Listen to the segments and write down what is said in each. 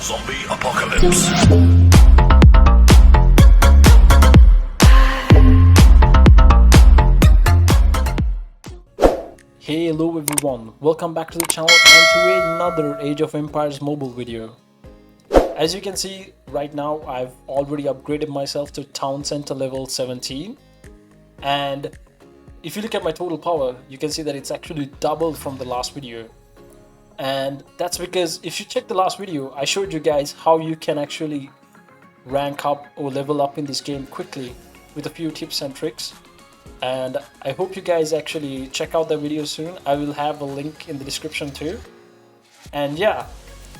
Zombie Apocalypse. Hey, hello everyone, welcome back to the channel and to another Age of Empires mobile video. As you can see right now, I've already upgraded myself to Town Center level 17, and if you look at my total power, you can see that it's actually doubled from the last video. And that's because if you check the last video, I showed you guys how you can actually rank up or level up in this game quickly with a few tips and tricks. And I hope you guys actually check out that video soon. I will have a link in the description too. And yeah,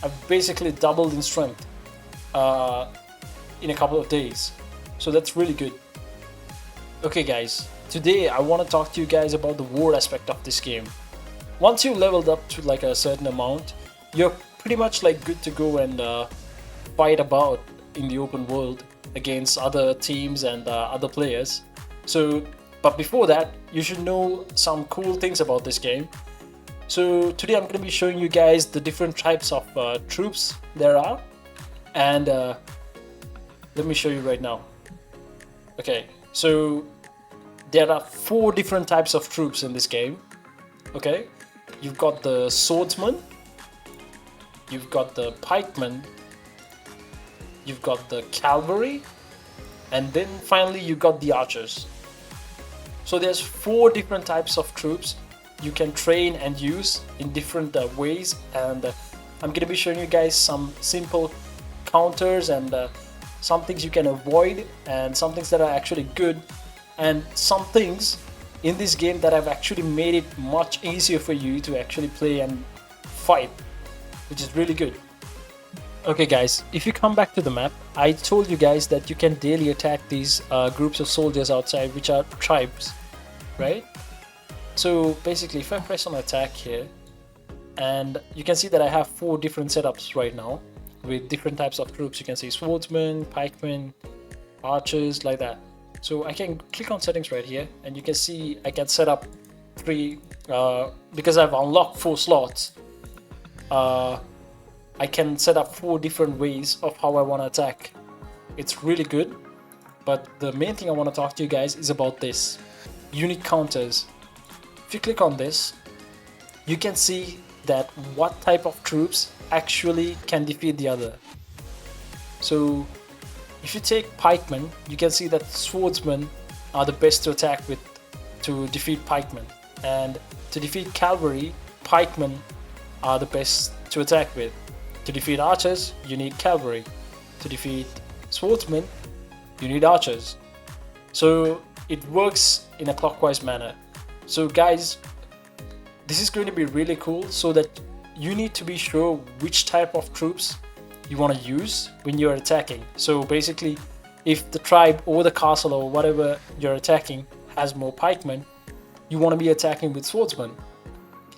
I've basically doubled in strength in a couple of days, so that's really good. Okay guys, today I want to talk to you guys about the war aspect of this game. Once you leveled up to like a certain amount, you're pretty much like good to go and fight about in the open world against other teams and other players. But before that, you should know some cool things about this game. So today I'm going to be showing you guys the different types of troops there are, and let me show you right now. Okay, so there are 4 different types of troops in this game. Okay, you've got the swordsman, you've got the pikemen, you've got the cavalry, and then finally you got the archers. So there's 4 different types of troops you can train and use in different ways, and I'm going to be showing you guys some simple counters and some things you can avoid and some things that are actually good, and some things in this game that have actually made it much easier for you to actually play and fight, which is really good. Okay guys, if you come back to the map, I told you guys that you can daily attack these groups of soldiers outside, which are tribes, right? So basically if I press on attack here, and you can see that I have 4 different setups right now with different types of troops. You can see swordsmen, pikemen, archers, like that. So I can click on settings right here, and you can see I can set up 3 because I've unlocked 4 slots. I can set up 4 different ways of how I want to attack. It's really good, but the main thing I want to talk to you guys is about this unique counters. If you click on this, you can see that what type of troops actually can defeat the other. So if you take pikemen, you can see that swordsmen are the best to attack with to defeat pikemen, and to defeat cavalry, pikemen are the best to attack with. To defeat archers, you need cavalry. To defeat swordsmen, you need archers. So it works in a clockwise manner. So guys, this is going to be really cool, so that you need to be sure which type of troops you want to use when you're attacking. So basically, if the tribe or the castle or whatever you're attacking has more pikemen, you want to be attacking with swordsmen.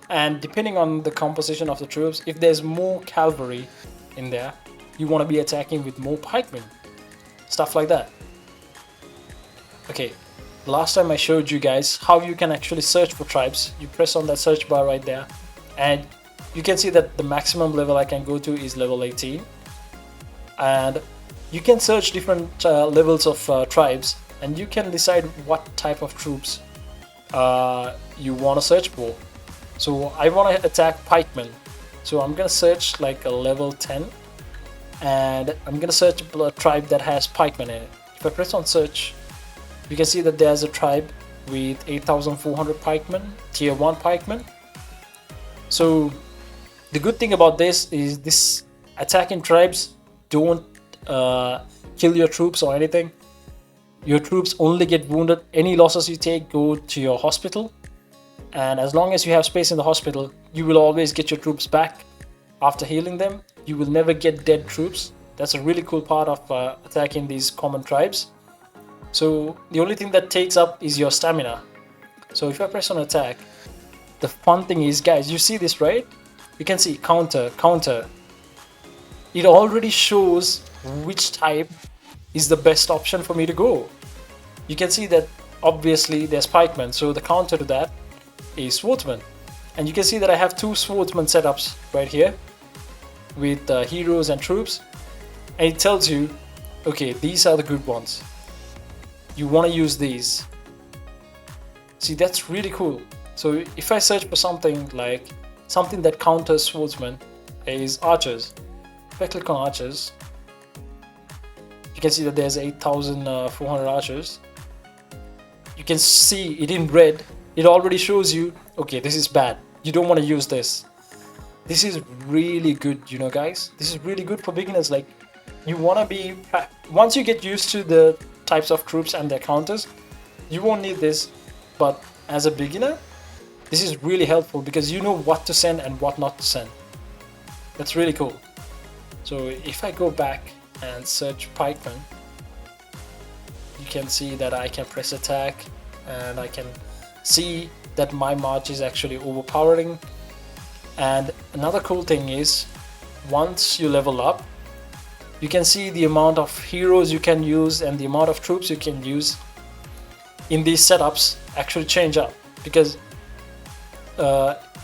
And depending on the composition of the troops, if there's more cavalry in there, you want to be attacking with more pikemen. Stuff like that. Okay, last time I showed you guys how you can actually search for tribes. You press on that search bar right there, and you can see that the maximum level I can go to is level 18. And you can search different levels of tribes, and you can decide what type of troops you want to search for. So I want to attack pikemen, so I'm gonna search like a level 10, and I'm gonna search a tribe that has pikemen in it. If I press on search, you can see that there's a tribe with 8,400 pikemen, tier 1 pikemen. So the good thing about this is this attacking tribes don't kill your troops or anything. Your troops only get wounded. Any losses you take go to your hospital, and as long as you have space in the hospital, you will always get your troops back after healing them. You will never get dead troops. That's a really cool part of attacking these common tribes. So the only thing that takes up is your stamina. So if I press on attack, the fun thing is, guys, you see this, right? You can see counter, counter. It already shows which type is the best option for me to go. You can see that obviously there's pikemen, so the counter to that is swordsman. And you can see that I have 2 swordsman setups right here. with heroes and troops, and it tells you, okay, these are the good ones. You want to use these. See, that's really cool. So if I search for something like something that counters swordsmen is archers. If I click on archers, you can see that there's 8,400 archers. You can see it in red. It already shows you, okay, this is bad. You don't want to use this. This is really good, you know, guys. This is really good for beginners. Like, you want to be, once you get used to the types of troops and their counters, you won't need this. But as a beginner, this is really helpful because you know what to send and what not to send. That's really cool. So if I go back and search pikeman, you can see that I can press attack and I can see that my march is actually overpowering. And another cool thing is, once you level up, you can see the amount of heroes you can use and the amount of troops you can use in these setups actually change up, because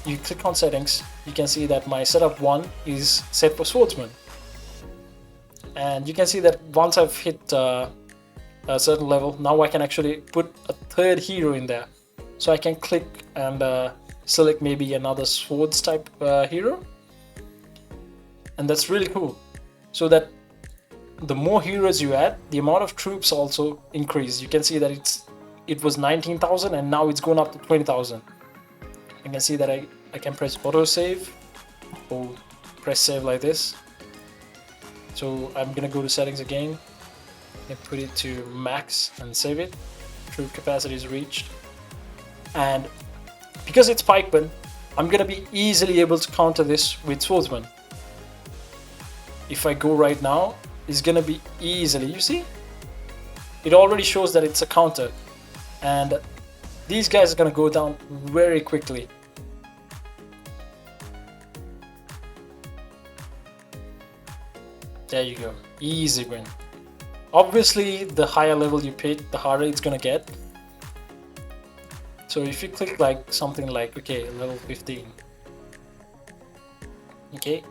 you click on settings, you can see that my setup 1 is set for swordsman, and you can see that once I've hit a certain level, now I can actually put a third hero in there. So I can click and select maybe another swords type hero, and that's really cool. So that the more heroes you add, the amount of troops also increase. You can see that it was 19,000 and now it's gone up to 20,000. You can see that I can press auto save or press save like this. So I'm gonna go to settings again and put it to max and save it. Troop capacity is reached, and because it's pikeman, I'm gonna be easily able to counter this with swordsman. If I go right now, it's gonna be easily, you see? It already shows that it's a counter, and these guys are gonna go down very quickly. There you go, easy win. Obviously, the higher level you pick, the harder it's gonna get. So if you click like something like, okay, level 15, okay,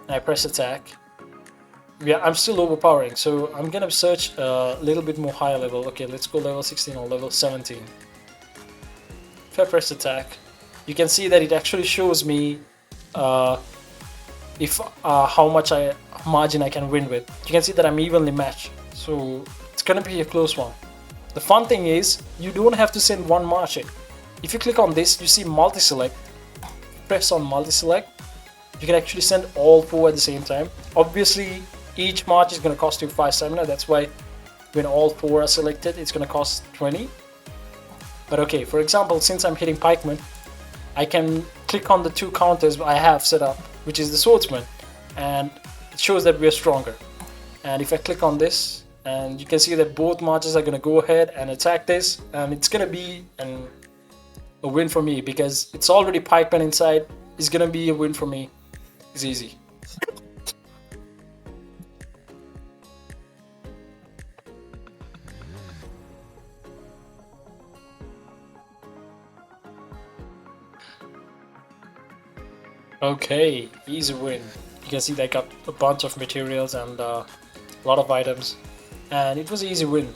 and I press attack, yeah, I'm still overpowering, so I'm gonna search a little bit more higher level. Okay, let's go level 16 or level 17. If I press attack, you can see that it actually shows me how much margin I can win with. You can see that I'm evenly matched, so it's gonna be a close one. The fun thing is, you don't have to send one march in. If you click on this, you see multi-select. Press on multi-select, you can actually send all 4 at the same time. Obviously, each march is going to cost you 5 stamina. That's why when all 4 are selected, it's going to cost 20. But okay, for example, since I'm hitting pikeman, I can click on the 2 counters I have set up, which is the swordsman, and it shows that we're stronger. And if I click on this, and you can see that both marches are going to go ahead and attack this, and it's going to be a win for me because it's already pikeman inside. It's going to be a win for me. It's easy. Okay, easy win. You can see they got a bunch of materials and a lot of items, and it was an easy win.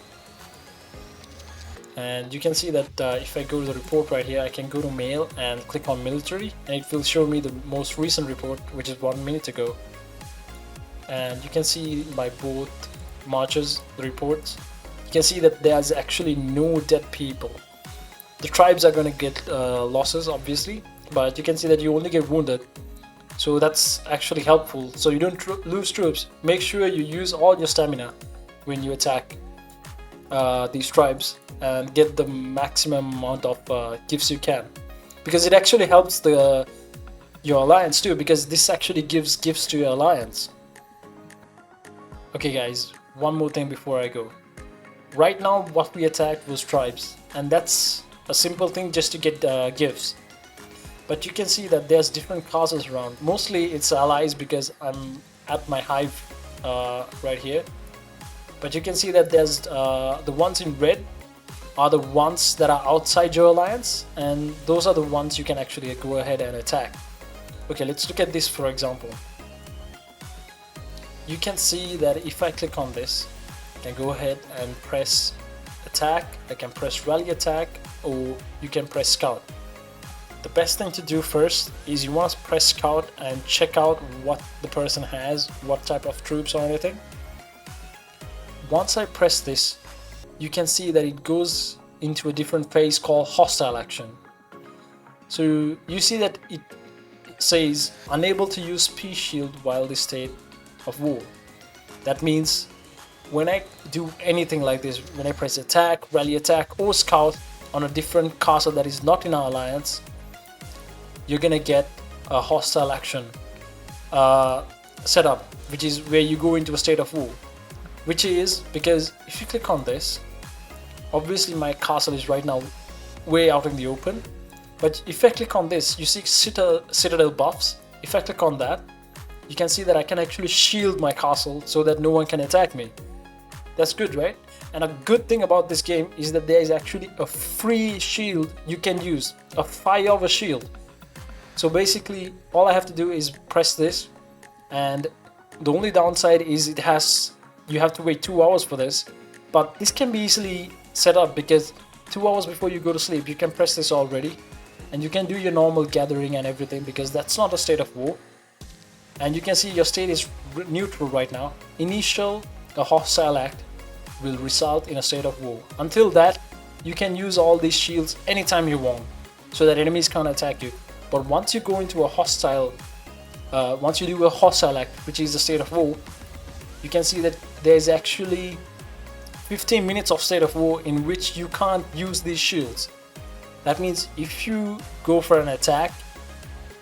And you can see that if I go to the report right here, I can go to mail and click on military, and it will show me the most recent report, which is 1 minute ago. And you can see by both marches, the reports, you can see that there's actually no dead people. The tribes are going to get losses, obviously, but you can see that you only get wounded. So that's actually helpful, so you don't lose troops. Make sure you use all your stamina when you attack these tribes and get the maximum amount of gifts you can, because it actually helps your alliance too, because this actually gives gifts to your alliance. Okay guys, one more thing before I go. Right now what we attacked was tribes, and that's a simple thing just to get gifts. But you can see that there's different classes around. Mostly it's allies because I'm at my hive right here. But you can see that there's the ones in red are the ones that are outside your alliance, and those are the ones you can actually go ahead and attack. Okay, let's look at this for example. you can see that if I click on this, I can go ahead and press attack, I can press rally attack, or you can press scout. The best thing to do first is you want to press scout and check out what the person has, what type of troops or anything. Once I press this, you can see that it goes into a different phase called hostile action. So you see that it says unable to use Peace Shield while the state of war. That means when I do anything like this, when I press attack, rally attack, or scout on a different castle that is not in our alliance, you're gonna get a hostile action setup, which is where you go into a state of war. Which is because if you click on this, obviously my castle is right now way out in the open, but if I click on this, you see citadel buffs. If I click on that, you can see that I can actually shield my castle so that no one can attack me. That's good, right? And a good thing about this game is that there is actually a free shield you can use, a 5-hour shield. So basically all I have to do is press this, and the only downside is you have to wait 2 hours for this, but this can be easily set up because 2 hours before you go to sleep you can press this already, and you can do your normal gathering and everything because that's not a state of war. And you can see your state is neutral right now. Initial a hostile act will result in a state of war. Until that, you can use all these shields anytime you want so that enemies can't attack you. But once you go into a hostile, once you do a hostile act, which is the state of war, you can see that there's actually 15 minutes of state of war in which you can't use these shields. That means if you go for an attack,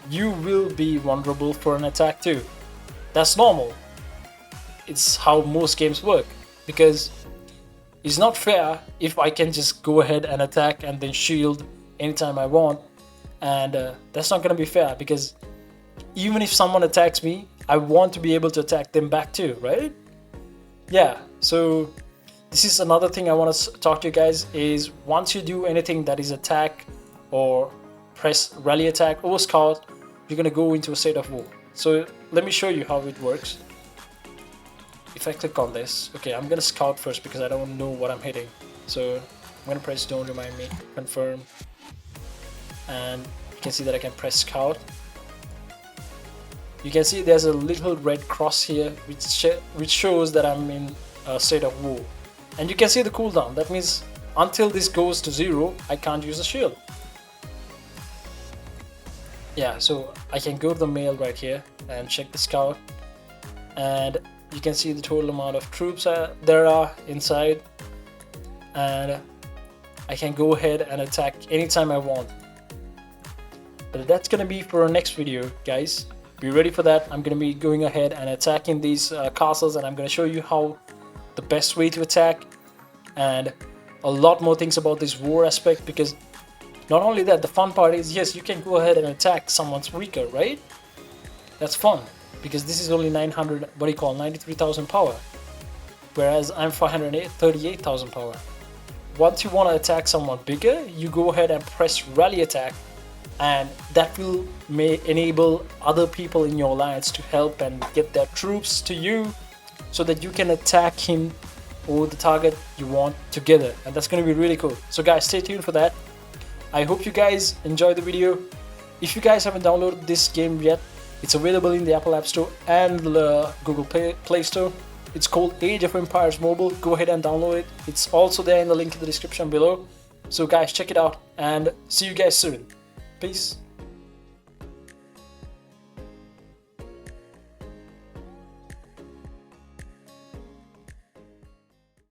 you will be vulnerable for an attack too. That's normal. It's how most games work, because it's not fair if I can just go ahead and attack and then shield anytime I want, and that's not gonna be fair, because even if someone attacks me, I want to be able to attack them back too, right? Yeah, so this is another thing I want to talk to you guys is once you do anything that is attack or press rally attack or scout, you're gonna go into a state of war. So let me show you how it works. If I click on this, okay, I'm gonna scout first because I don't know what I'm hitting. So I'm gonna press don't remind me, confirm, and you can see that I can press scout. You can see there's a little red cross here which shows that I'm in a state of war. And you can see the cooldown. That means until this goes to 0, I can't use the shield. Yeah, so I can go to the mail right here and check the scout, and you can see the total amount of troops there are inside, and I can go ahead and attack anytime I want. But that's gonna be for our next video, guys. Be ready for that. I'm gonna be going ahead and attacking these castles, and I'm gonna show you how the best way to attack and a lot more things about this war aspect, because not only that, the fun part is, yes, you can go ahead and attack someone's weaker, right? That's fun, because this is only 93,000 power, whereas I'm 38,000 power. Once you want to attack someone bigger, you go ahead and press rally attack, and that will enable other people in your alliance to help and get their troops to you so that you can attack him or the target you want together, and that's going to be really cool. So guys, stay tuned for that. I hope you guys enjoyed the video. If you guys haven't downloaded this game yet, it's available in the Apple App Store and the Google Play Store. It's called Age of Empires Mobile. Go ahead and download it. It's also there in the link in the description below. So guys, check it out and see you guys soon. Peace.